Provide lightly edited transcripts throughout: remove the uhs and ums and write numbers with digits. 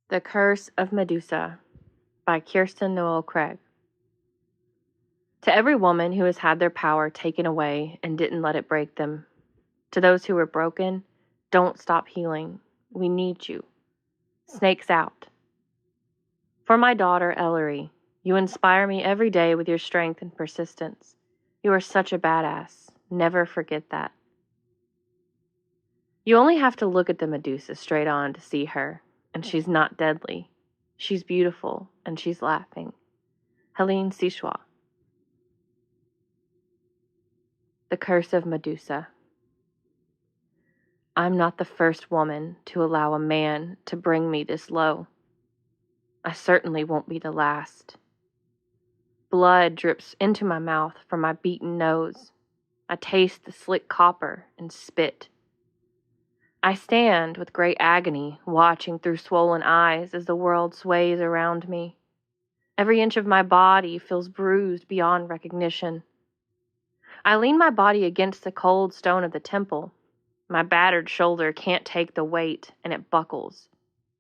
The Curse of Medusa by Kirsten Noelle Craig. To every woman who has had their power taken away and didn't let it break them, to those who were broken, don't stop healing. We need you. Snakes out. For my daughter, Ellery, you inspire me every day with your strength and persistence. You are such a badass. Never forget that. You only have to look at the Medusa straight on to see her, and she's not deadly. She's beautiful, and she's laughing. Helene Sichois. The Curse of Medusa. I'm not the first woman to allow a man to bring me this low. I certainly won't be the last. Blood drips into my mouth from my beaten nose. I taste the slick copper and spit. I stand with great agony, watching through swollen eyes as the world sways around me. Every inch of my body feels bruised beyond recognition. I lean my body against the cold stone of the temple. My battered shoulder can't take the weight, and it buckles.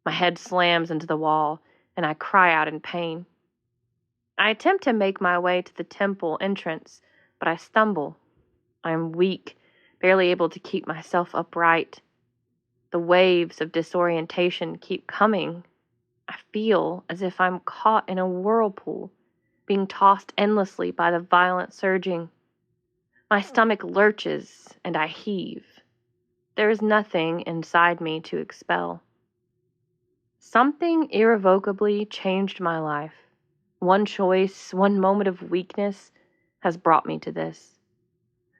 My head slams into the wall, and I cry out in pain. I attempt to make my way to the temple entrance, but I stumble. I am weak, barely able to keep myself upright. The waves of disorientation keep coming. I feel as if I'm caught in a whirlpool, being tossed endlessly by the violent surging. My stomach lurches, and I heave. There is nothing inside me to expel. Something irrevocably changed my life. One choice, one moment of weakness has brought me to this.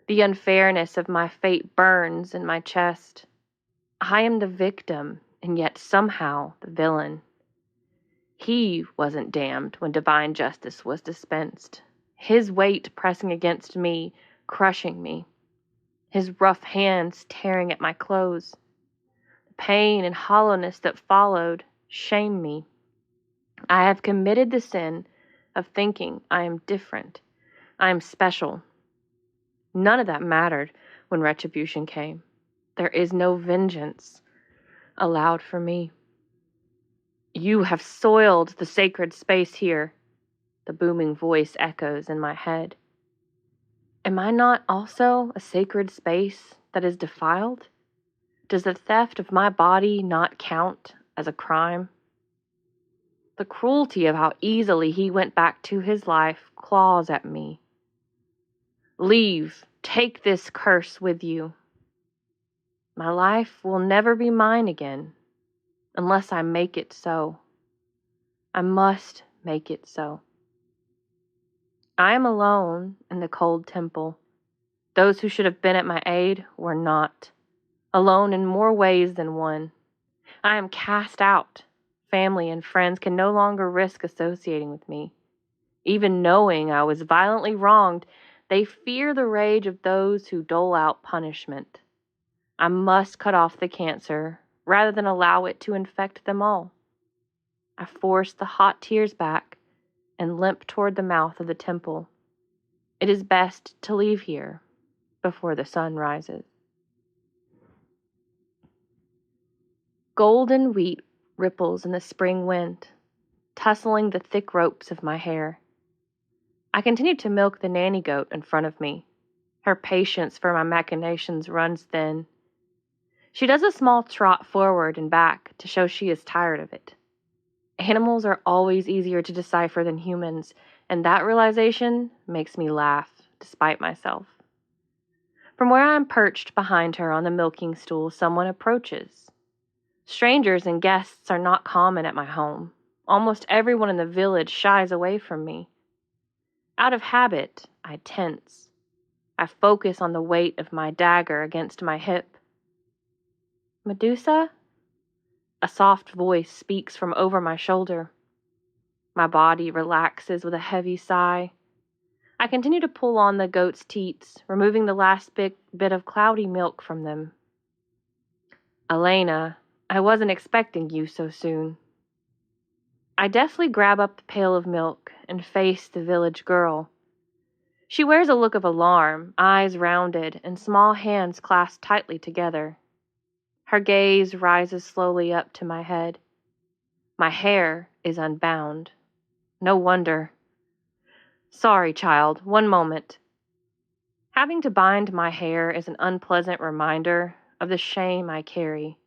The unfairness of my fate burns in my chest. I am the victim, and yet somehow the villain. He wasn't damned when divine justice was dispensed. His weight pressing against me, crushing me. His rough hands tearing at my clothes. The pain and hollowness that followed shame me. I have committed the sin of thinking I am different. I am special. None of that mattered when retribution came. There is no vengeance allowed for me. You have soiled the sacred space here, the booming voice echoes in my head. Am I not also a sacred space that is defiled? Does the theft of my body not count as a crime? The cruelty of how easily he went back to his life claws at me. Leave, take this curse with you. My life will never be mine again, unless I make it so. I must make it so. I am alone in the cold temple. Those who should have been at my aid were not. Alone in more ways than one. I am cast out. Family and friends can no longer risk associating with me. Even knowing I was violently wronged, they fear the rage of those who dole out punishment. I must cut off the cancer rather than allow it to infect them all. I force the hot tears back and limp toward the mouth of the temple. It is best to leave here before the sun rises. Golden wheat ripples in the spring wind, tussling the thick ropes of my hair. I continue to milk the nanny goat in front of me. Her patience for my machinations runs thin. She does a small trot forward and back to show she is tired of it. Animals are always easier to decipher than humans, and that realization makes me laugh, despite myself. From where I am perched behind her on the milking stool, someone approaches. Strangers and guests are not common at my home. Almost everyone in the village shies away from me. Out of habit, I tense. I focus on the weight of my dagger against my hip. Medusa? A soft voice speaks from over my shoulder. My body relaxes with a heavy sigh. I continue to pull on the goat's teats, removing the last bit of cloudy milk from them. Elena, I wasn't expecting you so soon. I deftly grab up the pail of milk and face the village girl. She wears a look of alarm, eyes rounded, and small hands clasped tightly together. Her gaze rises slowly up to my head. My hair is unbound. No wonder. Sorry, child, one moment. Having to bind my hair is an unpleasant reminder of the shame I carry.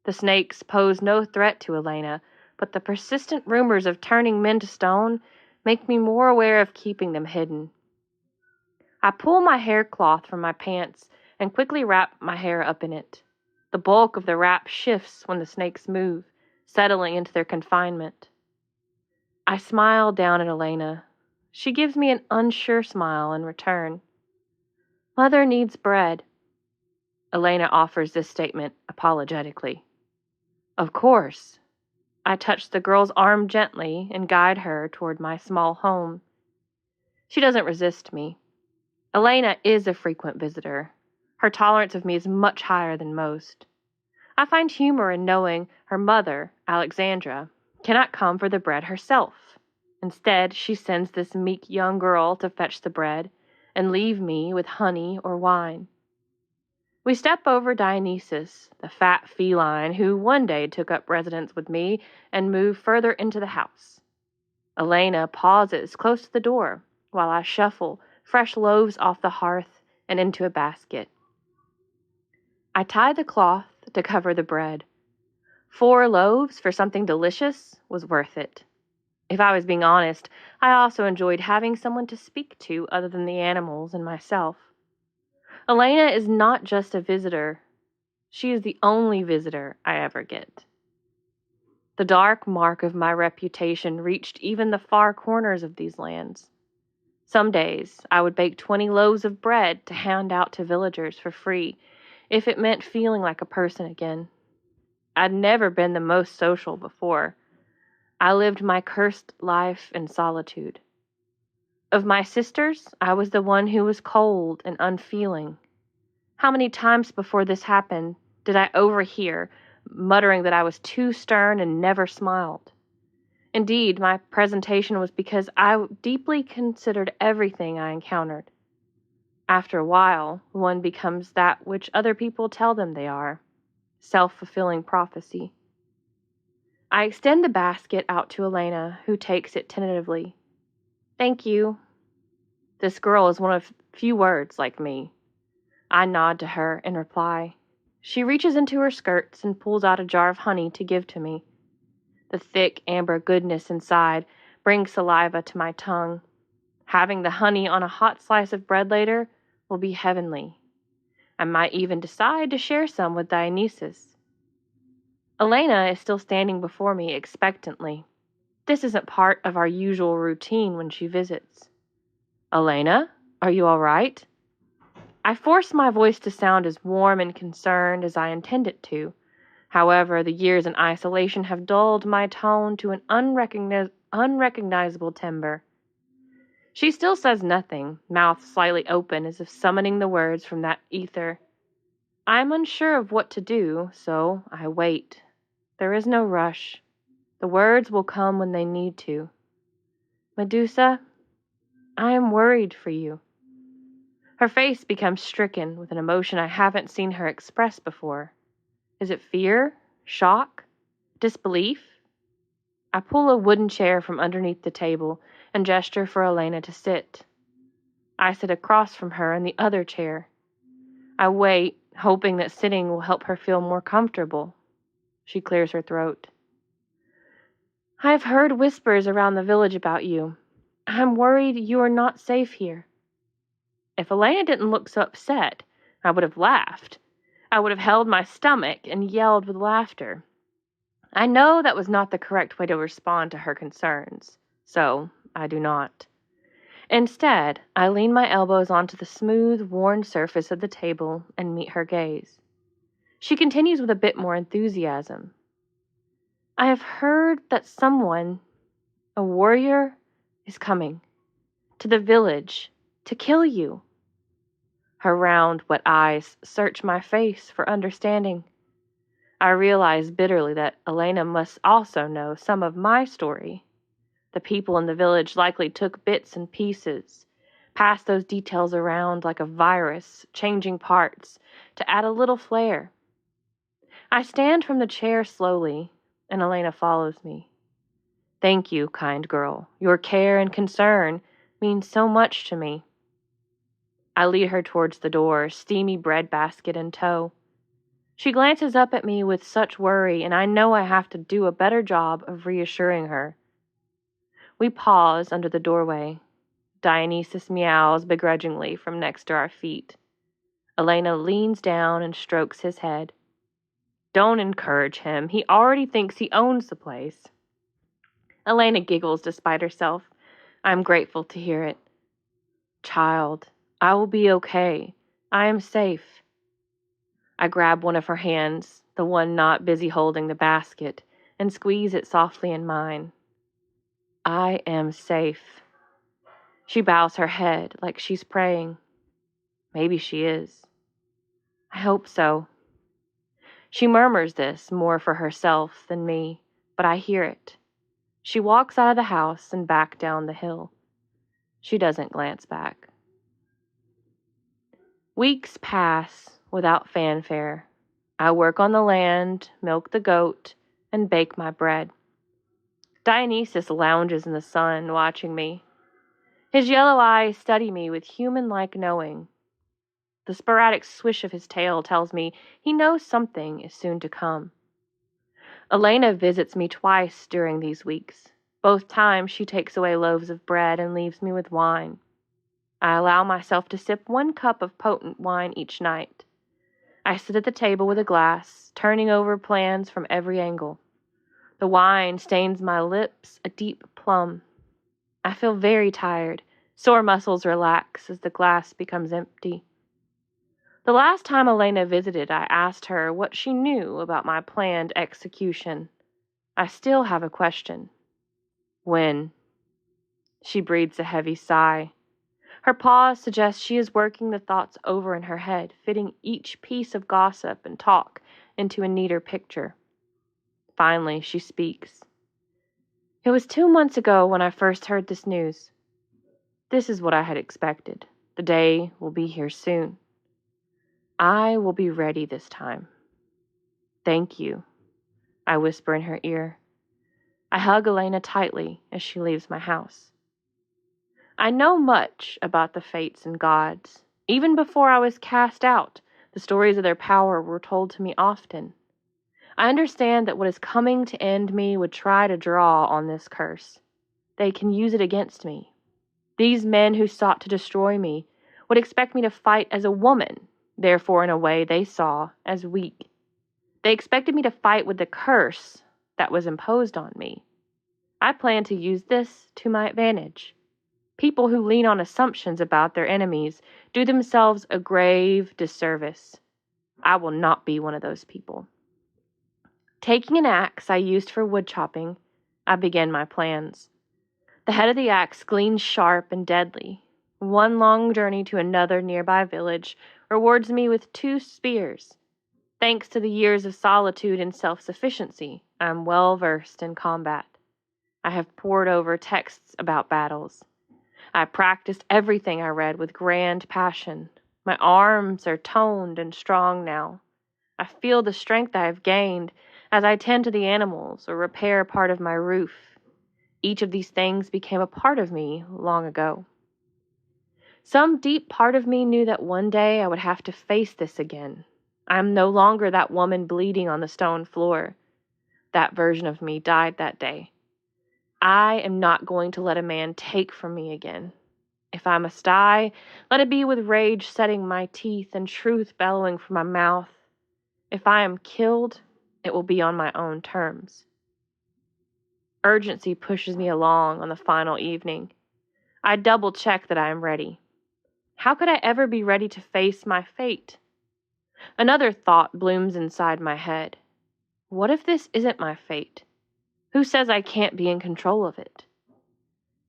The snakes pose no threat to Elena, but the persistent rumors of turning men to stone make me more aware of keeping them hidden. I pull my hair cloth from my pants and quickly wrap my hair up in it. The bulk of the wrap shifts when the snakes move, settling into their confinement. I smile down at Elena. She gives me an unsure smile in return. Mother needs bread. Elena offers this statement apologetically. Of course. I touch the girl's arm gently and guide her toward my small home. She doesn't resist me. Elena is a frequent visitor. Her tolerance of me is much higher than most. I find humor in knowing her mother, Alexandra, cannot come for the bread herself. Instead, she sends this meek young girl to fetch the bread and leave me with honey or wine. We step over Dionysus, the fat feline who one day took up residence with me, and move further into the house. Elena pauses close to the door while I shuffle fresh loaves off the hearth and into a basket. I tie the cloth to cover the bread. 4 loaves for something delicious was worth it. If I was being honest, I also enjoyed having someone to speak to other than the animals and myself. Elena is not just a visitor. She is the only visitor I ever get. The dark mark of my reputation reached even the far corners of these lands. Some days I would bake 20 loaves of bread to hand out to villagers for free, if it meant feeling like a person again. I'd never been the most social before. I lived my cursed life in solitude. Of my sisters, I was the one who was cold and unfeeling. How many times before this happened did I overhear muttering that I was too stern and never smiled? Indeed, my presentation was because I deeply considered everything I encountered. After a while, one becomes that which other people tell them they are, self-fulfilling prophecy. I extend the basket out to Elena, who takes it tentatively. Thank you. This girl is one of few words like me. I nod to her in reply. She reaches into her skirts and pulls out a jar of honey to give to me. The thick amber goodness inside brings saliva to my tongue. Having the honey on a hot slice of bread later will be heavenly. I might even decide to share some with Dionysus. Elena is still standing before me expectantly. This isn't part of our usual routine when she visits. Elena, are you all right? I force my voice to sound as warm and concerned as I intend it to. However, the years in isolation have dulled my tone to an unrecognizable timbre. She still says nothing, mouth slightly open as if summoning the words from that ether. I am unsure of what to do, so I wait. There is no rush. The words will come when they need to. Medusa, I am worried for you. Her face becomes stricken with an emotion I haven't seen her express before. Is it fear? Shock? Disbelief? I pull a wooden chair from underneath the table and gesture for Elena to sit. I sit across from her in the other chair. I wait, hoping that sitting will help her feel more comfortable. She clears her throat. I have heard whispers around the village about you. I'm worried you are not safe here. If Elena didn't look so upset, I would have laughed. I would have held my stomach and yelled with laughter. I know that was not the correct way to respond to her concerns, so I do not. Instead, I lean my elbows onto the smooth, worn surface of the table and meet her gaze. She continues with a bit more enthusiasm. I have heard that someone, a warrior, is coming to the village to kill you. Her round, wet eyes search my face for understanding. I realize bitterly that Elena must also know some of my story. The people in the village likely took bits and pieces, passed those details around like a virus, changing parts to add a little flair. I stand from the chair slowly, and Elena follows me. Thank you, kind girl. Your care and concern mean so much to me. I lead her towards the door, steamy bread basket in tow. She glances up at me with such worry, and I know I have to do a better job of reassuring her. We pause under the doorway. Dionysus meows begrudgingly from next to our feet. Elena leans down and strokes his head. Don't encourage him. He already thinks he owns the place. Elena giggles despite herself. I'm grateful to hear it. Child, I will be okay. I am safe. I grab one of her hands, the one not busy holding the basket, and squeeze it softly in mine. I am safe. She bows her head like she's praying. Maybe she is. I hope so. She murmurs this more for herself than me, but I hear it. She walks out of the house and back down the hill. She doesn't glance back. Weeks pass without fanfare. I work on the land, milk the goat, and bake my bread. Dionysus lounges in the sun, watching me. His yellow eyes study me with human-like knowing. The sporadic swish of his tail tells me he knows something is soon to come. Elena visits me twice during these weeks. Both times she takes away loaves of bread and leaves me with wine. I allow myself to sip 1 cup of potent wine each night. I sit at the table with a glass, turning over plans from every angle. The wine stains my lips a deep plum. I feel very tired. Sore muscles relax as the glass becomes empty. The last time Elena visited, I asked her what she knew about my planned execution. I still have a question. When? She breathes a heavy sigh. Her pause suggests she is working the thoughts over in her head, fitting each piece of gossip and talk into a neater picture. Finally, she speaks. It was 2 months ago when I first heard this news. This is what I had expected. The day will be here soon. I will be ready this time. Thank you, I whisper in her ear. I hug Elena tightly as she leaves my house. I know much about the fates and gods. Even before I was cast out, the stories of their power were told to me often. I understand that what is coming to end me would try to draw on this curse. They can use it against me. These men who sought to destroy me would expect me to fight as a woman, therefore in a way they saw as weak. They expected me to fight with the curse that was imposed on me. I plan to use this to my advantage. People who lean on assumptions about their enemies do themselves a grave disservice. I will not be one of those people. Taking an axe I used for wood chopping, I began my plans. The head of the axe gleams sharp and deadly. One long journey to another nearby village rewards me with 2 spears. Thanks to the years of solitude and self-sufficiency, I am well versed in combat. I have pored over texts about battles. I practiced everything I read with grand passion. My arms are toned and strong now. I feel the strength I have gained as I tend to the animals or repair part of my roof. Each of these things became a part of me long ago. Some deep part of me knew that one day I would have to face this again. I am no longer that woman bleeding on the stone floor. That version of me died that day. I am not going to let a man take from me again. If I must die, let it be with rage setting my teeth and truth bellowing from my mouth. If I am killed, it will be on my own terms. Urgency pushes me along on the final evening. I double-check that I am ready. How could I ever be ready to face my fate? Another thought blooms inside my head. What if this isn't my fate? Who says I can't be in control of it?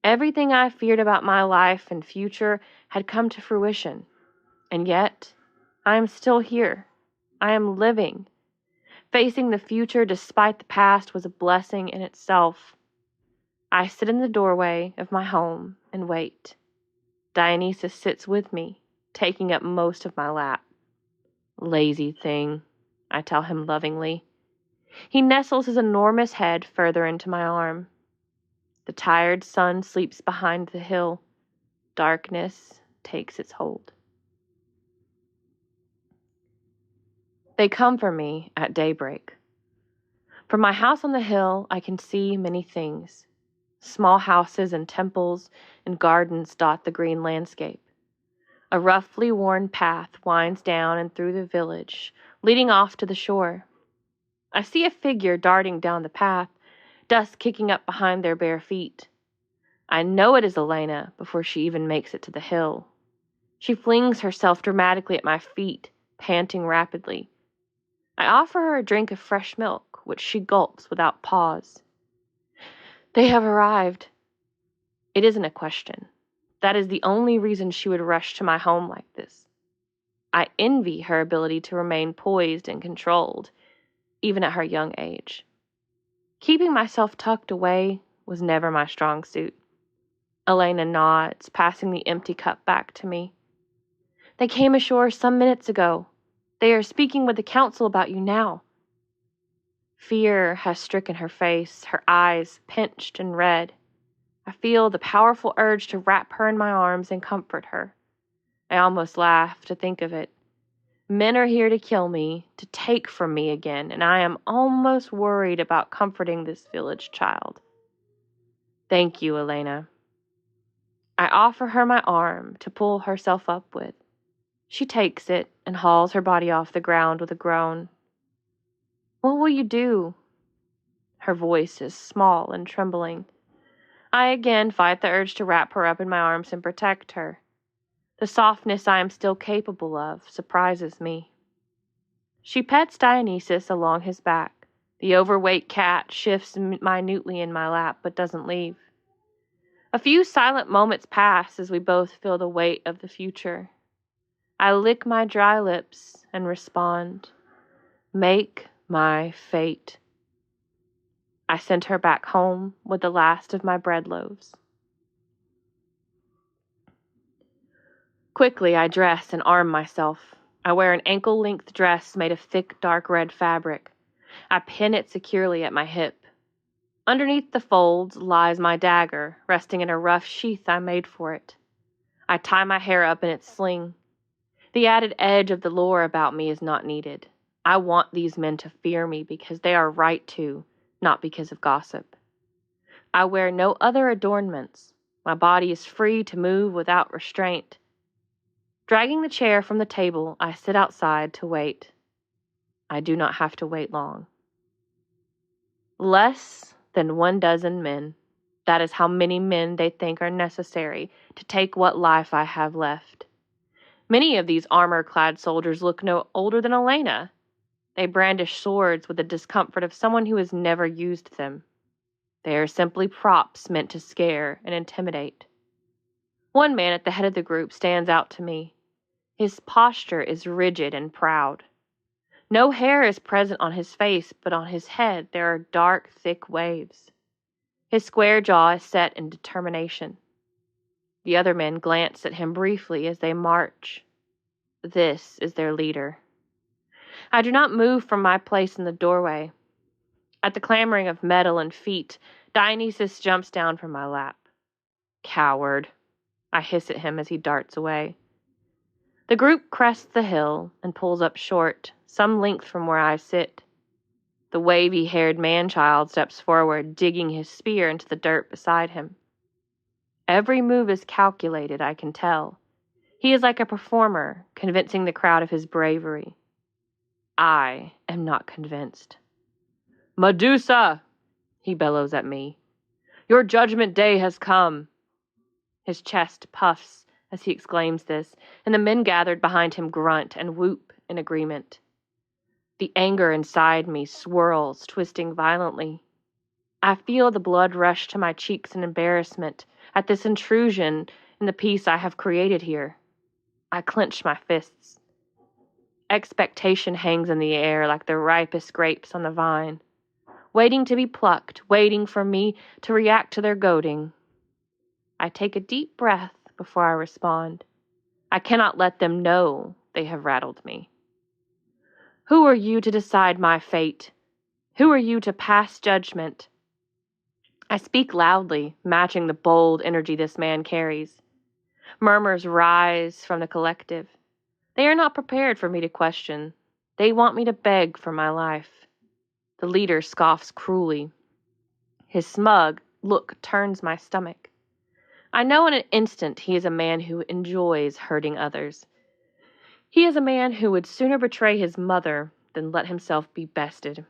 Everything I feared about my life and future had come to fruition, and yet I am still here. I am living. Facing the future despite the past was a blessing in itself. I sit in the doorway of my home and wait. Dionysus sits with me, taking up most of my lap. Lazy thing, I tell him lovingly. He nestles his enormous head further into my arm. The tired sun sleeps behind the hill. Darkness takes its hold. They come for me at daybreak. From my house on the hill, I can see many things. Small houses and temples and gardens dot the green landscape. A roughly worn path winds down and through the village, leading off to the shore. I see a figure darting down the path, dust kicking up behind their bare feet. I know it is Elena before she even makes it to the hill. She flings herself dramatically at my feet, panting rapidly. I offer her a drink of fresh milk, which she gulps without pause. They have arrived. It isn't a question. That is the only reason she would rush to my home like this. I envy her ability to remain poised and controlled, even at her young age. Keeping myself tucked away was never my strong suit. Elena nods, passing the empty cup back to me. They came ashore some minutes ago. They are speaking with the council about you now. Fear has stricken her face, her eyes pinched and red. I feel the powerful urge to wrap her in my arms and comfort her. I almost laugh to think of it. Men are here to kill me, to take from me again, and I am almost worried about comforting this village child. Thank you, Elena. I offer her my arm to pull herself up with. She takes it and hauls her body off the ground with a groan. What will you do? Her voice is small and trembling. I again fight the urge to wrap her up in my arms and protect her. The softness I am still capable of surprises me. She pets Dionysus along his back. The overweight cat shifts minutely in my lap but doesn't leave. A few silent moments pass as we both feel the weight of the future. I lick my dry lips and respond, "Make my fate." I sent her back home with the last of my bread loaves. Quickly, I dress and arm myself. I wear an ankle-length dress made of thick, dark red fabric. I pin it securely at my hip. Underneath the folds lies my dagger, resting in a rough sheath I made for it. I tie my hair up in its sling. The added edge of the lore about me is not needed. I want these men to fear me because they are right to, not because of gossip. I wear no other adornments. My body is free to move without restraint. Dragging the chair from the table, I sit outside to wait. I do not have to wait long. Less than 12 men. That is how many men they think are necessary to take what life I have left. Many of these armor-clad soldiers look no older than Elena. They brandish swords with the discomfort of someone who has never used them. They are simply props meant to scare and intimidate. One man at the head of the group stands out to me. His posture is rigid and proud. No hair is present on his face, but on his head there are dark, thick waves. His square jaw is set in determination. The other men glance at him briefly as they march. This is their leader. I do not move from my place in the doorway. At the clamoring of metal and feet, Dionysus jumps down from my lap. Coward, I hiss at him as he darts away. The group crests the hill and pulls up short, some length from where I sit. The wavy-haired man-child steps forward, digging his spear into the dirt beside him. Every move is calculated, I can tell. He is like a performer, convincing the crowd of his bravery. I am not convinced. Medusa, he bellows at me. Your judgment day has come. His chest puffs as he exclaims this, and the men gathered behind him grunt and whoop in agreement. The anger inside me swirls, twisting violently. I feel the blood rush to my cheeks in embarrassment at this intrusion in the peace I have created here. I clench my fists. Expectation hangs in the air like the ripest grapes on the vine, waiting to be plucked, waiting for me to react to their goading. I take a deep breath before I respond. I cannot let them know they have rattled me. Who are you to decide my fate? Who are you to pass judgment? I speak loudly, matching the bold energy this man carries. Murmurs rise from the collective. They are not prepared for me to question. They want me to beg for my life. The leader scoffs cruelly. His smug look turns my stomach. I know in an instant he is a man who enjoys hurting others. He is a man who would sooner betray his mother than let himself be bested.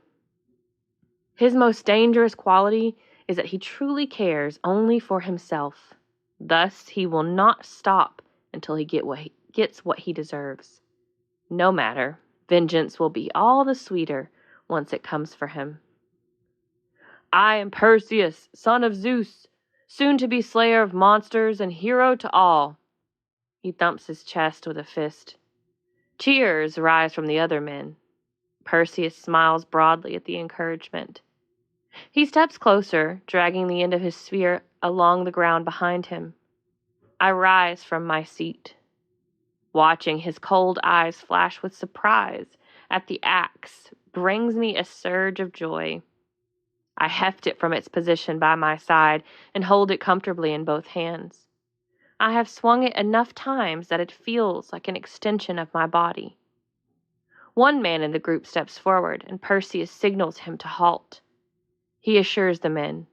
His most dangerous quality is that he truly cares only for himself. Thus, he will not stop until he gets what he deserves. No matter, vengeance will be all the sweeter once it comes for him. I am Perseus, son of Zeus, soon to be slayer of monsters and hero to all. He thumps his chest with a fist. Cheers rise from the other men. Perseus smiles broadly at the encouragement. He steps closer, dragging the end of his spear along the ground behind him. I rise from my seat. Watching his cold eyes flash with surprise at the axe brings me a surge of joy. I heft it from its position by my side and hold it comfortably in both hands. I have swung it enough times that it feels like an extension of my body. One man in the group steps forward, and Perseus signals him to halt. He assures the men,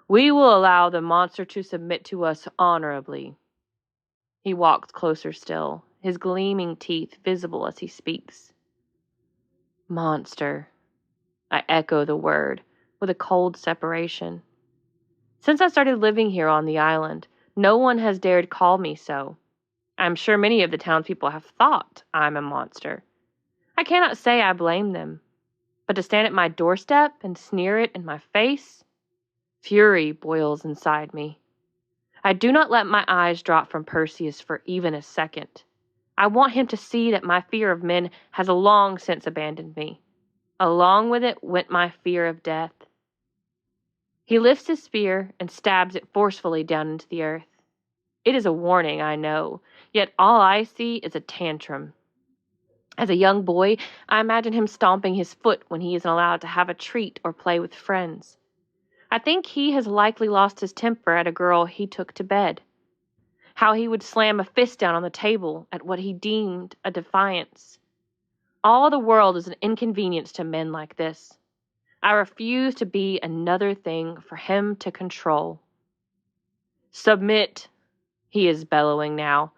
"We will allow the monster to submit to us honorably." He walks closer still, his gleaming teeth visible as he speaks. Monster. I echo the word, with a cold separation. Since I started living here on the island, no one has dared call me so. I'm sure many of the townspeople have thought I'm a monster. I cannot say I blame them. But to stand at my doorstep and sneer it in my face? Fury boils inside me. I do not let my eyes drop from Perseus for even a second. I want him to see that my fear of men has long since abandoned me. Along with it went my fear of death. He lifts his spear and stabs it forcefully down into the earth. It is a warning, I know, yet all I see is a tantrum. As a young boy, I imagine him stomping his foot when he isn't allowed to have a treat or play with friends. I think he has likely lost his temper at a girl he took to bed. How he would slam a fist down on the table at what he deemed a defiance. All the world is an inconvenience to men like this. I refuse to be another thing for him to control. Submit, he is bellowing now.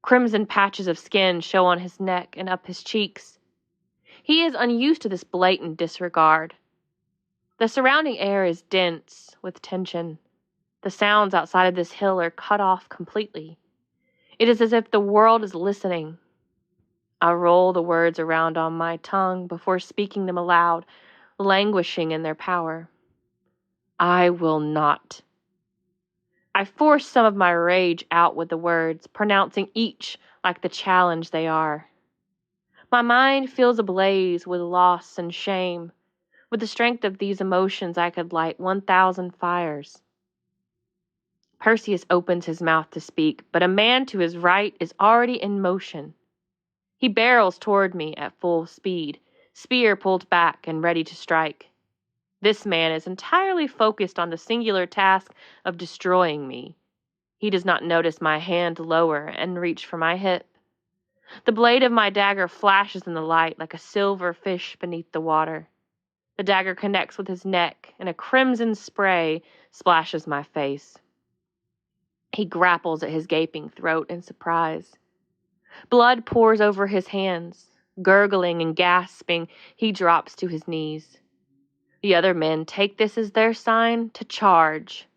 Crimson patches of skin show on his neck and up his cheeks. He is unused to this blatant disregard. The surrounding air is dense with tension. The sounds outside of this hill are cut off completely. It is as if the world is listening. I roll the words around on my tongue before speaking them aloud, languishing in their power. I will not. I force some of my rage out with the words, pronouncing each like the challenge they are. My mind feels ablaze with loss and shame. With the strength of these emotions, I could light 1,000 fires. Perseus opens his mouth to speak, but a man to his right is already in motion. He barrels toward me at full speed, spear pulled back and ready to strike. This man is entirely focused on the singular task of destroying me. He does not notice my hand lower and reach for my hip. The blade of my dagger flashes in the light like a silver fish beneath the water. The dagger connects with his neck, and a crimson spray splashes my face. He grapples at his gaping throat in surprise. Blood pours over his hands. Gurgling and gasping, he drops to his knees. The other men take this as their sign to charge.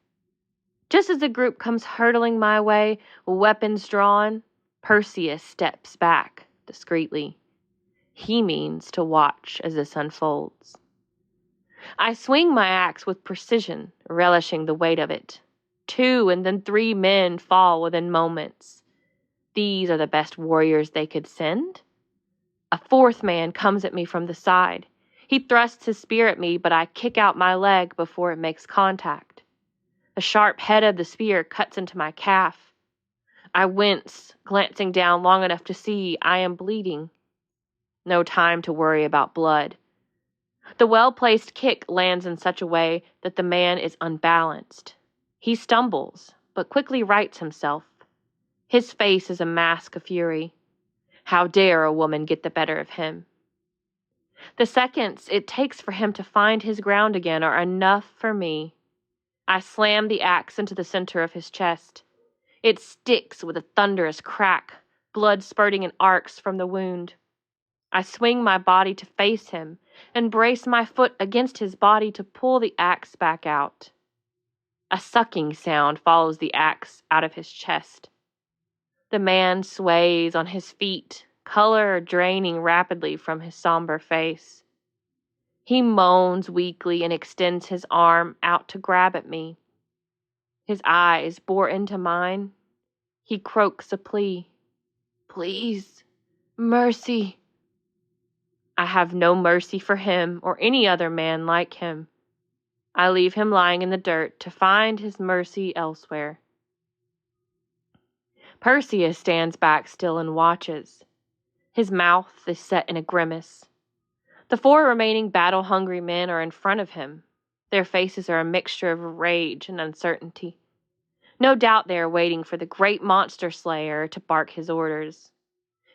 Just as the group comes hurtling my way, weapons drawn, Perseus steps back discreetly. He means to watch as this unfolds. I swing my axe with precision, relishing the weight of it. 2 and then 3 men fall within moments. These are the best warriors they could send? A 4th man comes at me from the side. He thrusts his spear at me, but I kick out my leg before it makes contact. The sharp head of the spear cuts into my calf. I wince, glancing down long enough to see I am bleeding. No time to worry about blood. The well-placed kick lands in such a way that the man is unbalanced. He stumbles, but quickly rights himself. His face is a mask of fury. How dare a woman get the better of him? The seconds it takes for him to find his ground again are enough for me. I slam the axe into the center of his chest. It sticks with a thunderous crack, blood spurting in arcs from the wound. I swing my body to face him and brace my foot against his body to pull the axe back out. A sucking sound follows the axe out of his chest. The man sways on his feet, color draining rapidly from his somber face. He moans weakly and extends his arm out to grab at me. His eyes bore into mine. He croaks a plea. Please, mercy. I have no mercy for him or any other man like him. I leave him lying in the dirt to find his mercy elsewhere. Perseus stands back still and watches. His mouth is set in a grimace. The 4 remaining battle-hungry men are in front of him. Their faces are a mixture of rage and uncertainty. No doubt they are waiting for the great monster slayer to bark his orders.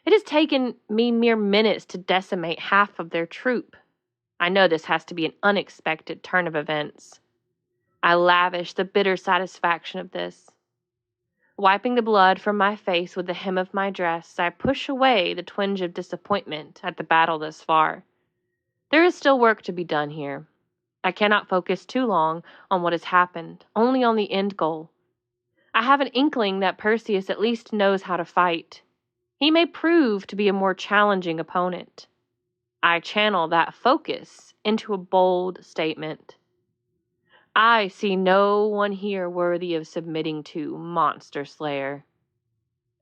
It has taken me mere minutes to decimate half of their troop. I know this has to be an unexpected turn of events. I lavish the bitter satisfaction of this. Wiping the blood from my face with the hem of my dress, I push away the twinge of disappointment at the battle thus far. There is still work to be done here. I cannot focus too long on what has happened, only on the end goal. I have an inkling that Perseus at least knows how to fight. He may prove to be a more challenging opponent. I channel that focus into a bold statement. I see no one here worthy of submitting to Monster Slayer.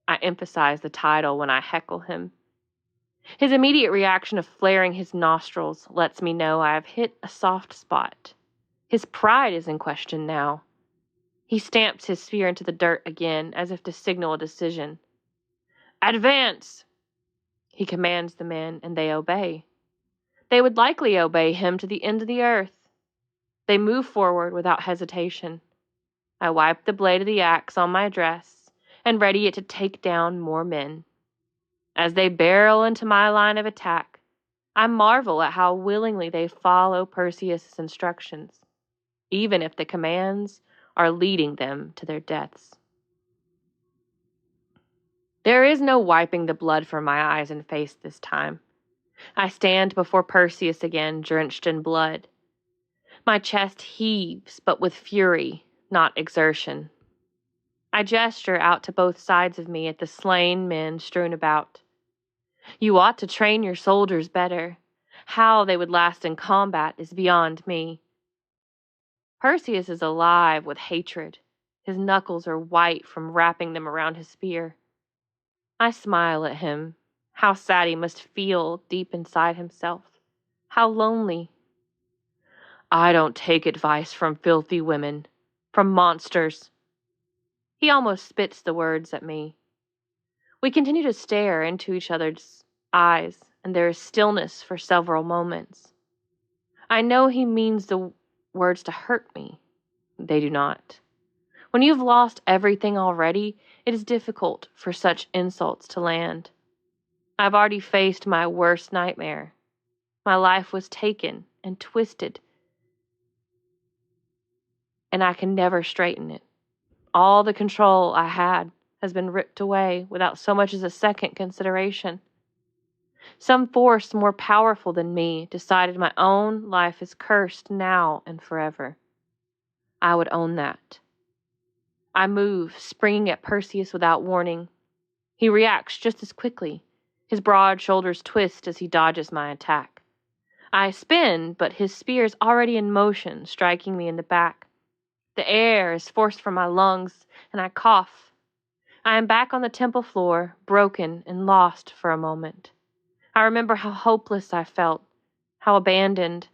I emphasize the title when I heckle him. His immediate reaction of flaring his nostrils lets me know I have hit a soft spot. His pride is in question now. He stamps his spear into the dirt again, as if to signal a decision. Advance! He commands the men, and they obey. They would likely obey him to the end of the earth. They move forward without hesitation. I wipe the blade of the axe on my dress and ready it to take down more men. As they barrel into my line of attack, I marvel at how willingly they follow Perseus' instructions, even if the commands are leading them to their deaths. There is no wiping the blood from my eyes and face this time. I stand before Perseus again, drenched in blood. My chest heaves, but with fury, not exertion. I gesture out to both sides of me at the slain men strewn about. You ought to train your soldiers better. How they would last in combat is beyond me. Perseus is alive with hatred. His knuckles are white from wrapping them around his spear. I smile at him. How sad he must feel deep inside himself. How lonely. I don't take advice from filthy women, from monsters. He almost spits the words at me. We continue to stare into each other's eyes, and there is stillness for several moments. I know he means the words to hurt me. They do not. When you've lost everything already, it is difficult for such insults to land. I've already faced my worst nightmare. My life was taken and twisted, and I can never straighten it. All the control I had has been ripped away without so much as a second consideration. Some force more powerful than me decided my own life is cursed now and forever. I would own that. I move, springing at Perseus without warning. He reacts just as quickly. His broad shoulders twist as he dodges my attack. I spin, but his spear is already in motion, striking me in the back. The air is forced from my lungs, and I cough. I am back on the temple floor, broken and lost for a moment. I remember how hopeless I felt, how abandoned.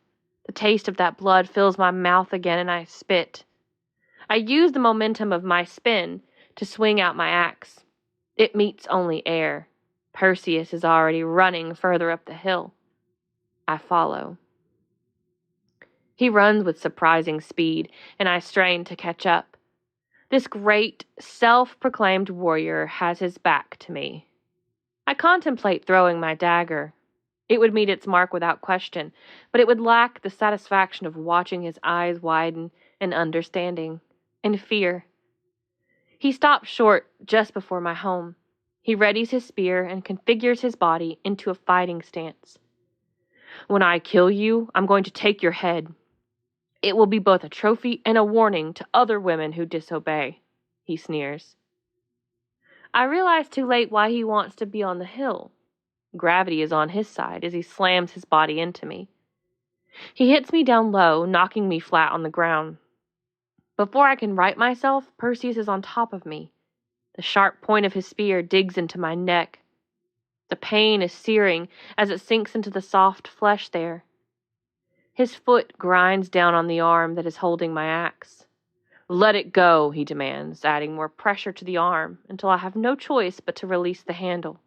The taste of that blood fills my mouth again, and I spit. I use the momentum of my spin to swing out my axe. It meets only air. Perseus is already running further up the hill. I follow. He runs with surprising speed, and I strain to catch up. This great, self-proclaimed warrior has his back to me. I contemplate throwing my dagger. It would meet its mark without question, but it would lack the satisfaction of watching his eyes widen in understanding, in fear. He stops short just before my home. He readies his spear and configures his body into a fighting stance. When I kill you, I'm going to take your head. It will be both a trophy and a warning to other women who disobey, he sneers. I realize too late why he wants to be on the hill. Gravity is on his side as he slams his body into me. He hits me down low, knocking me flat on the ground. Before I can right myself, Perseus is on top of me. The sharp point of his spear digs into my neck. The pain is searing as it sinks into the soft flesh there. His foot grinds down on the arm that is holding my axe. Let it go, he demands, adding more pressure to the arm until I have no choice but to release the handle.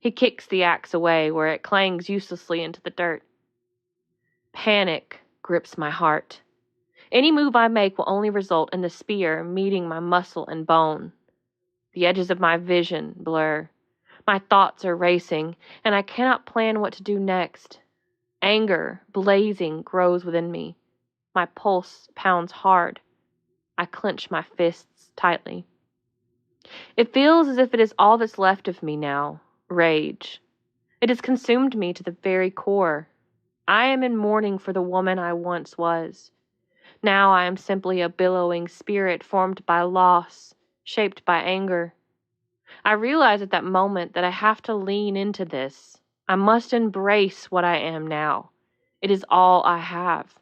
He kicks the axe away where it clangs uselessly into the dirt. Panic grips my heart. Any move I make will only result in the spear meeting my muscle and bone. The edges of my vision blur. My thoughts are racing, and I cannot plan what to do next. Anger, blazing, grows within me. My pulse pounds hard. I clench my fists tightly. It feels as if it is all that's left of me now, rage. It has consumed me to the very core. I am in mourning for the woman I once was. Now I am simply a billowing spirit formed by loss, shaped by anger. I realize at that moment that I have to lean into this. I must embrace what I am now. It is all I have.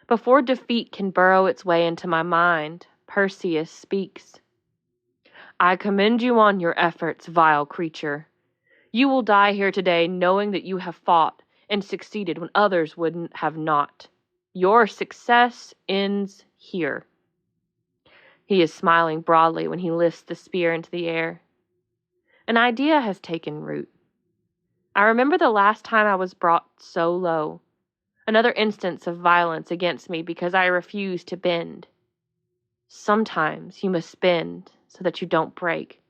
Before defeat can burrow its way into my mind, Perseus speaks. I commend you on your efforts, vile creature. You will die here today knowing that you have fought and succeeded when others wouldn't have not. Your success ends here. He is smiling broadly when he lifts the spear into the air. An idea has taken root. I remember the last time I was brought so low. Another instance of violence against me because I refused to bend. Sometimes you must bend so that you don't break.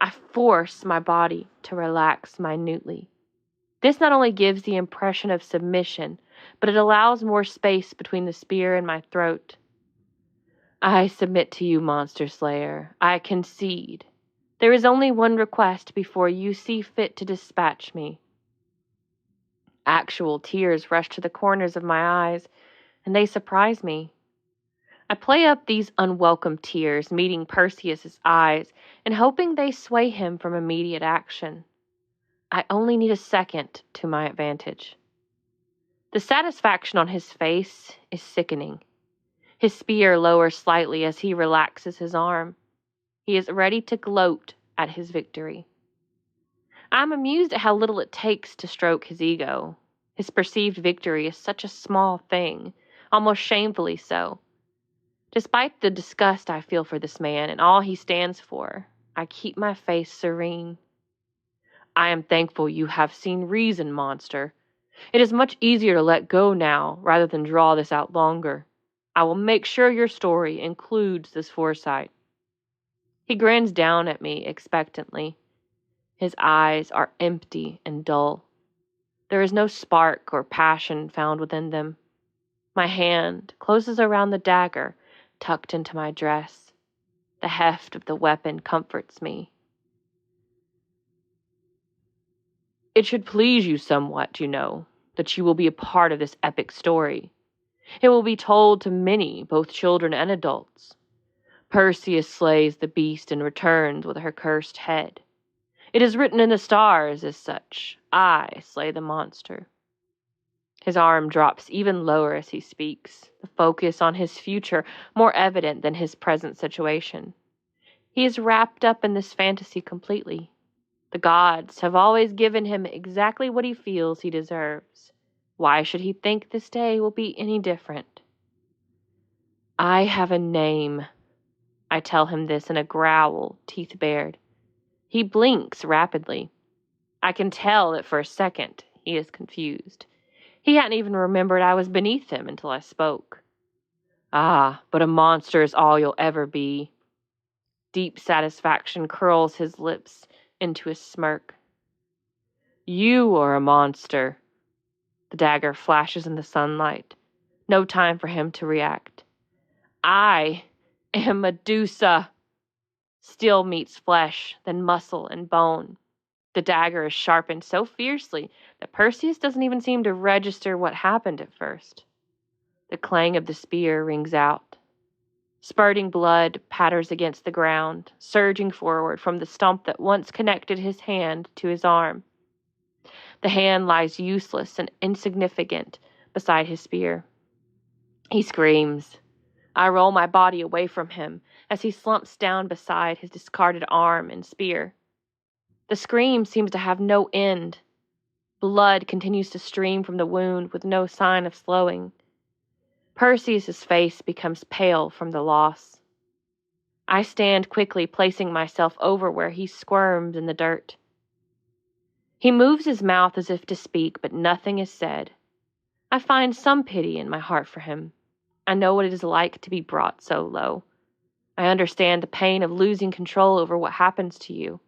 I force my body to relax minutely. This not only gives the impression of submission, but it allows more space between the spear and my throat. I submit to you, monster slayer. I concede. There is only one request before you see fit to dispatch me. Actual tears rush to the corners of my eyes, and they surprise me. I play up these unwelcome tears, meeting Perseus's eyes, and hoping they sway him from immediate action. I only need a second to my advantage. The satisfaction on his face is sickening. His spear lowers slightly as he relaxes his arm. He is ready to gloat at his victory. I'm amused at how little it takes to stroke his ego. His perceived victory is such a small thing, almost shamefully so. Despite the disgust I feel for this man and all he stands for, I keep my face serene. I am thankful you have seen reason, monster. It is much easier to let go now rather than draw this out longer. I will make sure your story includes this foresight. He grins down at me expectantly. His eyes are empty and dull. There is no spark or passion found within them. My hand closes around the dagger tucked into my dress. The heft of the weapon comforts me. It should please you somewhat, you know, that you will be a part of this epic story. It will be told to many, both children and adults. Perseus slays the beast and returns with her cursed head. It is written in the stars as such. I slay the monster. His arm drops even lower as he speaks, the focus on his future more evident than his present situation. He is wrapped up in this fantasy completely. The gods have always given him exactly what he feels he deserves. Why should he think this day will be any different? I have a name. I tell him this in a growl, teeth bared. He blinks rapidly. I can tell that for a second he is confused. He hadn't even remembered I was beneath him until I spoke. "Ah, but a monster is all you'll ever be." Deep satisfaction curls his lips into a smirk. "You are a monster." The dagger flashes in the sunlight. No time for him to react. "I am Medusa." Steel meets flesh, then muscle and bone. The dagger is sharpened so fiercely that Perseus doesn't even seem to register what happened at first. The clang of the spear rings out. Spurting blood patters against the ground, surging forward from the stump that once connected his hand to his arm. The hand lies useless and insignificant beside his spear. He screams. I roll my body away from him as he slumps down beside his discarded arm and spear. The scream seems to have no end. Blood continues to stream from the wound with no sign of slowing. Perseus's face becomes pale from the loss. I stand quickly, placing myself over where he squirms in the dirt. He moves his mouth as if to speak, but nothing is said. I find some pity in my heart for him. I know what it is like to be brought so low. I understand the pain of losing control over what happens to you.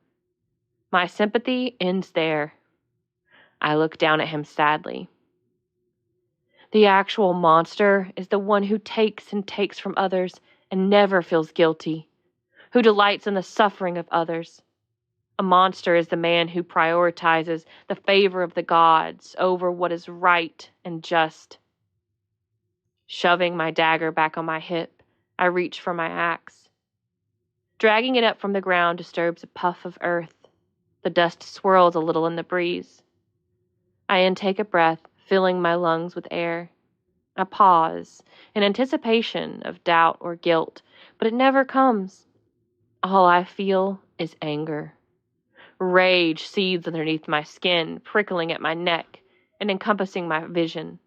My sympathy ends there. I look down at him sadly. The actual monster is the one who takes and takes from others and never feels guilty, who delights in the suffering of others. A monster is the man who prioritizes the favor of the gods over what is right and just. Shoving my dagger back on my hip, I reach for my axe. Dragging it up from the ground disturbs a puff of earth. The dust swirls a little in the breeze. I intake a breath, filling my lungs with air. I pause, in anticipation of doubt or guilt, but it never comes. All I feel is anger. Rage seethes underneath my skin, prickling at my neck and encompassing my vision.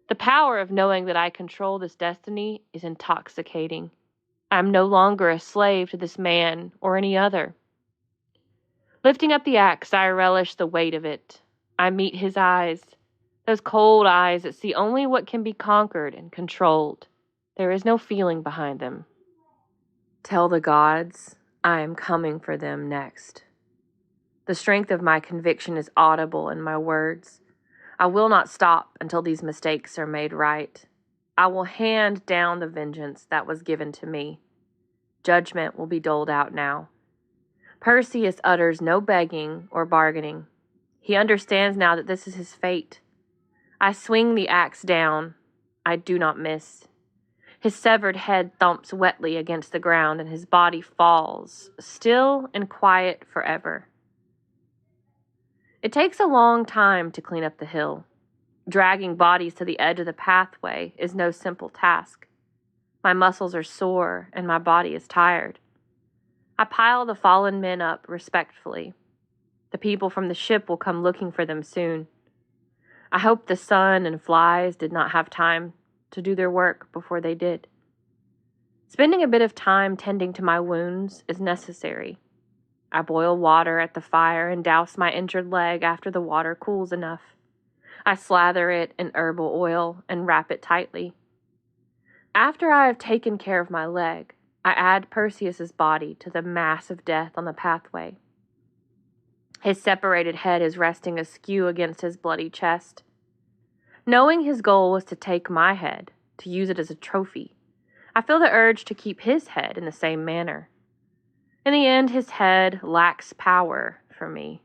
The power of knowing that I control this destiny is intoxicating. I am no longer a slave to this man or any other. Lifting up the axe, I relish the weight of it. I meet his eyes, those cold eyes that see only what can be conquered and controlled. There is no feeling behind them. Tell the gods I am coming for them next. The strength of my conviction is audible in my words. I will not stop until these mistakes are made right. I will hand down the vengeance that was given to me. Judgment will be doled out now. Perseus utters no begging or bargaining. He understands now that this is his fate. I swing the axe down. I do not miss. His severed head thumps wetly against the ground and his body falls, still and quiet forever. It takes a long time to clean up the hill. Dragging bodies to the edge of the pathway is no simple task. My muscles are sore and my body is tired. I pile the fallen men up respectfully. The people from the ship will come looking for them soon. I hope the sun and flies did not have time to do their work before they did. Spending a bit of time tending to my wounds is necessary. I boil water at the fire and douse my injured leg after the water cools enough. I slather it in herbal oil and wrap it tightly. After I have taken care of my leg, I add Perseus's body to the mass of death on the pathway. His separated head is resting askew against his bloody chest. Knowing his goal was to take my head, to use it as a trophy, I feel the urge to keep his head in the same manner. In the end, his head lacks power for me.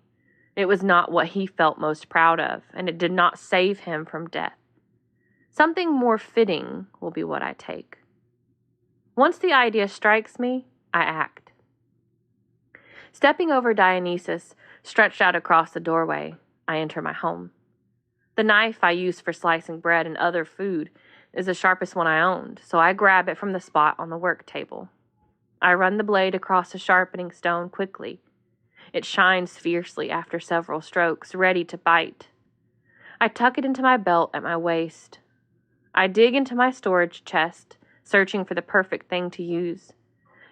It was not what he felt most proud of, and it did not save him from death. Something more fitting will be what I take. Once the idea strikes me, I act. Stepping over Dionysus, stretched out across the doorway, I enter my home. The knife I use for slicing bread and other food is the sharpest one I owned, so I grab it from the spot on the work table. I run the blade across the sharpening stone quickly. It shines fiercely after several strokes, ready to bite. I tuck it into my belt at my waist. I dig into my storage chest, searching for the perfect thing to use.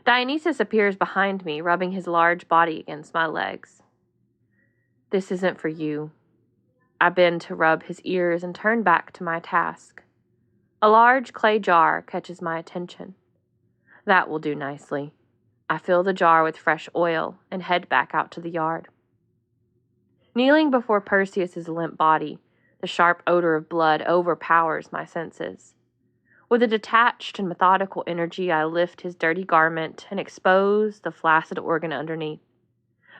Dionysus appears behind me, rubbing his large body against my legs. This isn't for you. I bend to rub his ears and turn back to my task. A large clay jar catches my attention. That will do nicely. I fill the jar with fresh oil and head back out to the yard. Kneeling before Perseus's limp body, the sharp odor of blood overpowers my senses. With a detached and methodical energy, I lift his dirty garment and expose the flaccid organ underneath.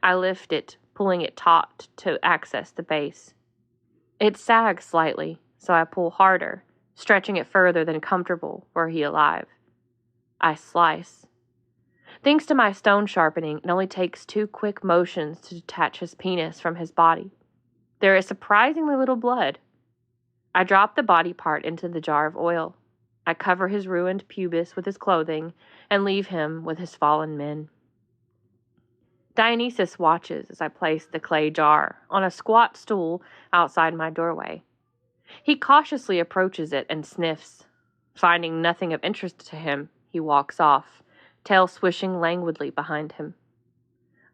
I lift it, pulling it taut to access the base. It sags slightly, so I pull harder, stretching it further than comfortable were he alive. I slice. Thanks to my stone sharpening, it only takes 2 quick motions to detach his penis from his body. There is surprisingly little blood. I drop the body part into the jar of oil. I cover his ruined pubis with his clothing and leave him with his fallen men. Dionysus watches as I place the clay jar on a squat stool outside my doorway. He cautiously approaches it and sniffs. Finding nothing of interest to him, he walks off, tail swishing languidly behind him.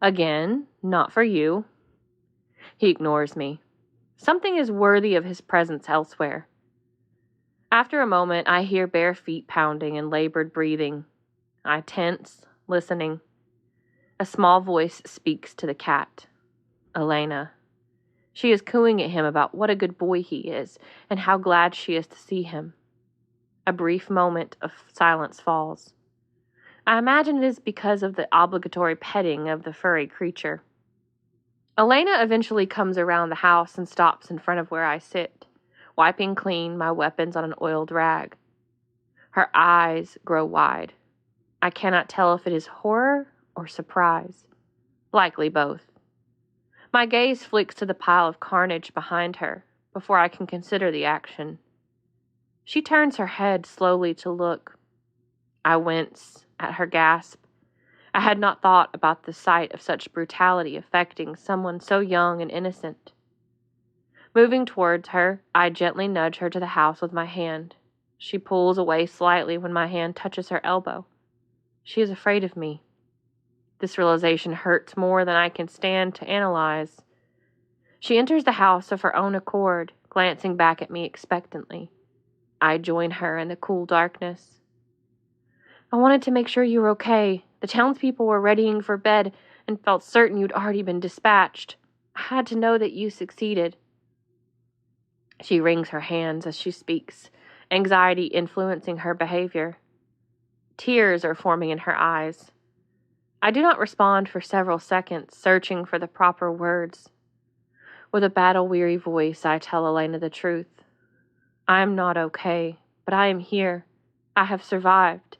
Again, not for you. He ignores me. Something is worthy of his presence elsewhere. After a moment, I hear bare feet pounding and labored breathing. I tense, listening. A small voice speaks to the cat. Elena. She is cooing at him about what a good boy he is and how glad she is to see him. A brief moment of silence falls. I imagine it is because of the obligatory petting of the furry creature. Elena eventually comes around the house and stops in front of where I sit, wiping clean my weapons on an oiled rag. Her eyes grow wide. I cannot tell if it is horror or surprise. Likely both. My gaze flicks to the pile of carnage behind her before I can consider the action. She turns her head slowly to look. I wince at her gasp. I had not thought about the sight of such brutality affecting someone so young and innocent. Moving towards her, I gently nudge her to the house with my hand. She pulls away slightly when my hand touches her elbow. She is afraid of me. This realization hurts more than I can stand to analyze. She enters the house of her own accord, glancing back at me expectantly. I join her in the cool darkness. I wanted to make sure you were okay. The townspeople were readying for bed and felt certain you'd already been dispatched. I had to know that you succeeded. She wrings her hands as she speaks, anxiety influencing her behavior. Tears are forming in her eyes. I do not respond for several seconds, searching for the proper words. With a battle-weary voice, I tell Elena the truth. I am not okay, but I am here. I have survived.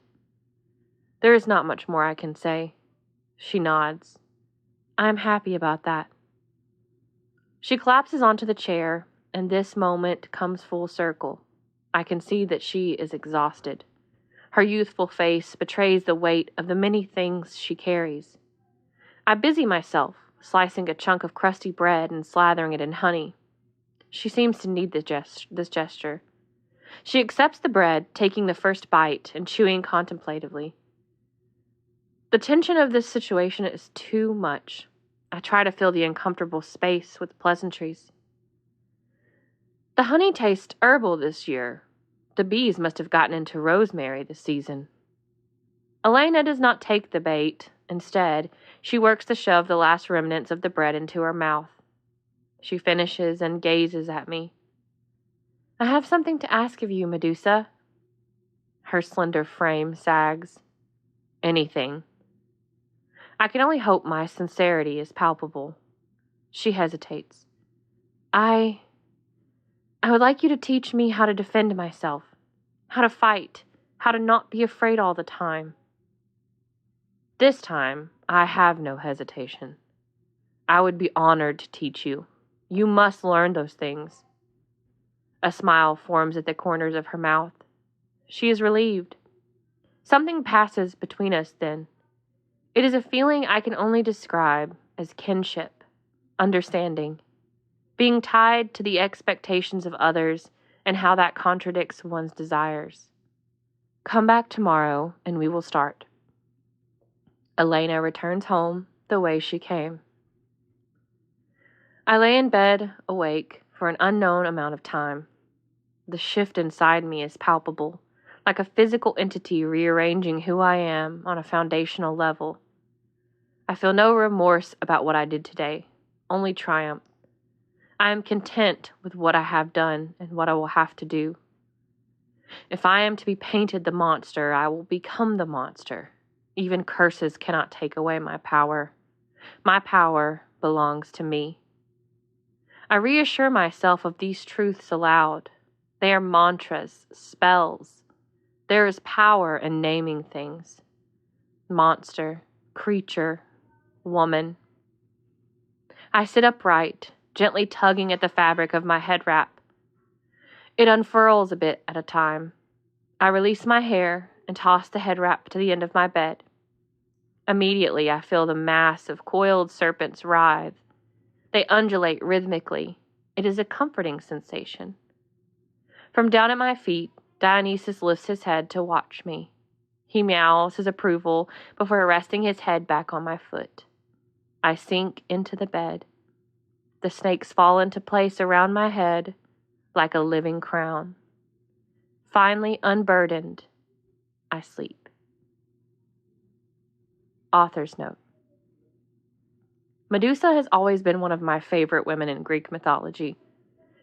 There is not much more I can say. She nods. I am happy about that. She collapses onto the chair, and this moment comes full circle. I can see that she is exhausted. Her youthful face betrays the weight of the many things she carries. I busy myself, slicing a chunk of crusty bread and slathering it in honey. She seems to need this gesture. She accepts the bread, taking the first bite and chewing contemplatively. The tension of this situation is too much. I try to fill the uncomfortable space with pleasantries. The honey tastes herbal this year. The bees must have gotten into rosemary this season. Elena does not take the bait. Instead, she works to shove the last remnants of the bread into her mouth. She finishes and gazes at me. I have something to ask of you, Medusa. Her slender frame sags. Anything. I can only hope my sincerity is palpable. She hesitates. I would like you to teach me how to defend myself, how to fight, how to not be afraid all the time. This time, I have no hesitation. I would be honored to teach you. You must learn those things. A smile forms at the corners of her mouth. She is relieved. Something passes between us then. It is a feeling I can only describe as kinship, understanding, being tied to the expectations of others and how that contradicts one's desires. Come back tomorrow and we will start. Elena returns home the way she came. I lay in bed, awake, for an unknown amount of time. The shift inside me is palpable, like a physical entity rearranging who I am on a foundational level. I feel no remorse about what I did today, only triumph. I am content with what I have done and what I will have to do. If I am to be painted the monster, I will become the monster. Even curses cannot take away my power. My power belongs to me. I reassure myself of these truths aloud. They are mantras, spells. There is power in naming things. Monster, creature, woman. I sit upright, gently tugging at the fabric of my head wrap. It unfurls a bit at a time. I release my hair and toss the head wrap to the end of my bed. Immediately, I feel the mass of coiled serpents writhe. They undulate rhythmically. It is a comforting sensation. From down at my feet, Dionysus lifts his head to watch me. He meows his approval before resting his head back on my foot. I sink into the bed. The snakes fall into place around my head like a living crown. Finally unburdened, I sleep. Author's note. Medusa has always been one of my favorite women in Greek mythology.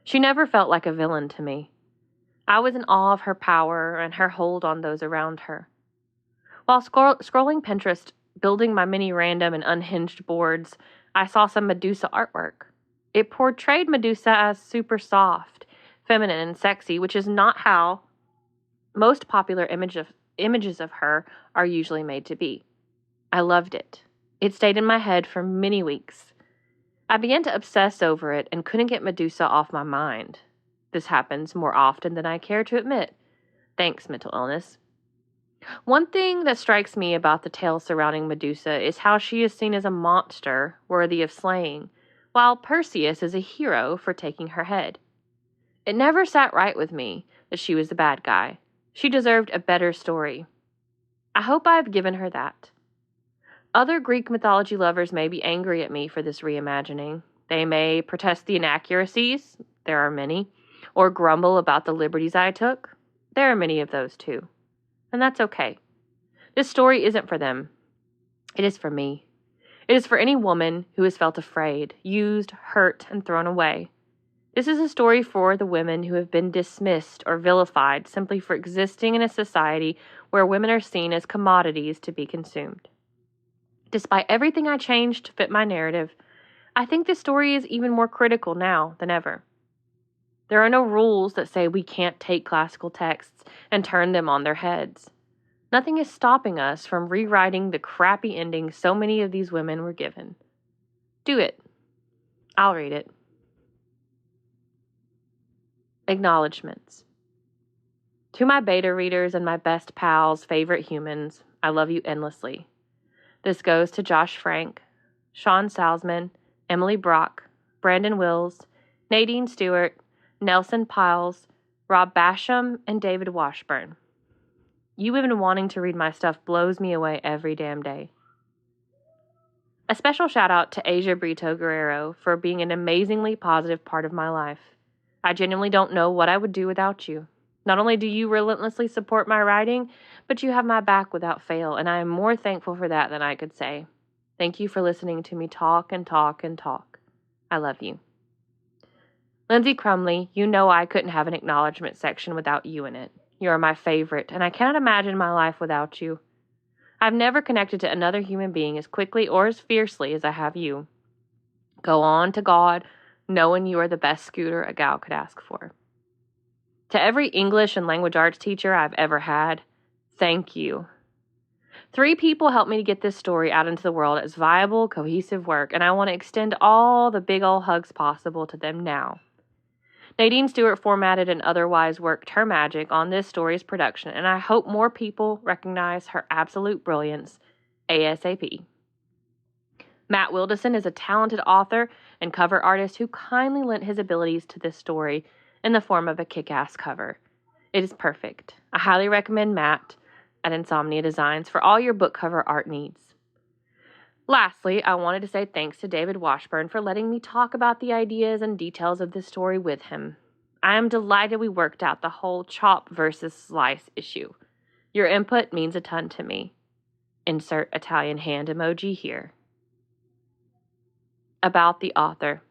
She never felt like a villain to me. I was in awe of her power and her hold on those around her. While scrolling Pinterest, building my many random and unhinged boards, I saw some Medusa artwork. It portrayed Medusa as super soft, feminine, and sexy, which is not how most popular images of her are usually made to be. I loved it. It stayed in my head for many weeks. I began to obsess over it and couldn't get Medusa off my mind. This happens more often than I care to admit. Thanks, mental illness. One thing that strikes me about the tale surrounding Medusa is how she is seen as a monster worthy of slaying, while Perseus is a hero for taking her head. It never sat right with me that she was the bad guy. She deserved a better story. I hope I have given her that. Other Greek mythology lovers may be angry at me for this reimagining. They may protest the inaccuracies, there are many, or grumble about the liberties I took. There are many of those too. And that's okay. This story isn't for them. It is for me. It is for any woman who has felt afraid, used, hurt, and thrown away. This is a story for the women who have been dismissed or vilified simply for existing in a society where women are seen as commodities to be consumed. Despite everything I changed to fit my narrative, I think this story is even more critical now than ever. There are no rules that say we can't take classical texts and turn them on their heads. Nothing is stopping us from rewriting the crappy ending so many of these women were given. Do it. I'll read it. Acknowledgements. To my beta readers and my best pals, favorite humans, I love you endlessly. This goes to Josh Frank, Sean Salzman, Emily Brock, Brandon Wills, Nadine Stewart, Nelson Piles, Rob Basham, and David Washburn. You even wanting to read my stuff blows me away every damn day. A special shout out to Asia Brito Guerrero for being an amazingly positive part of my life. I genuinely don't know what I would do without you. Not only do you relentlessly support my writing, but you have my back without fail, and I am more thankful for that than I could say. Thank you for listening to me talk and talk and talk. I love you. Lindsay Crumley, you know I couldn't have an acknowledgement section without you in it. You are my favorite, and I cannot imagine my life without you. I've never connected to another human being as quickly or as fiercely as I have you. Go on to God, knowing you are the best scooter a gal could ask for. To every English and language arts teacher I've ever had, thank you. 3 people helped me to get this story out into the world as viable, cohesive work, and I want to extend all the big ol' hugs possible to them now. Nadine Stewart formatted and otherwise worked her magic on this story's production, and I hope more people recognize her absolute brilliance ASAP. Matt Wilderson is a talented author and cover artist who kindly lent his abilities to this story in the form of a kick-ass cover. It is perfect. I highly recommend Matt at Insomnia Designs for all your book cover art needs. Lastly, I wanted to say thanks to David Washburn for letting me talk about the ideas and details of this story with him. I am delighted we worked out the whole chop versus slice issue. Your input means a ton to me. Insert Italian hand emoji here. About the author.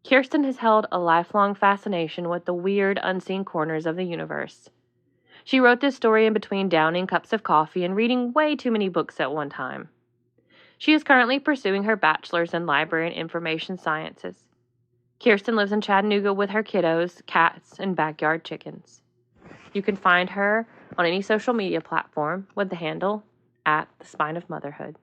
Kirsten has held a lifelong fascination with the weird, unseen corners of the universe. She wrote this story in between downing cups of coffee and reading way too many books at one time. She is currently pursuing her bachelor's in library and information sciences. Kirsten lives in Chattanooga with her kiddos, cats, and backyard chickens. You can find her on any social media platform with the handle @TheSpineOfMotherhood.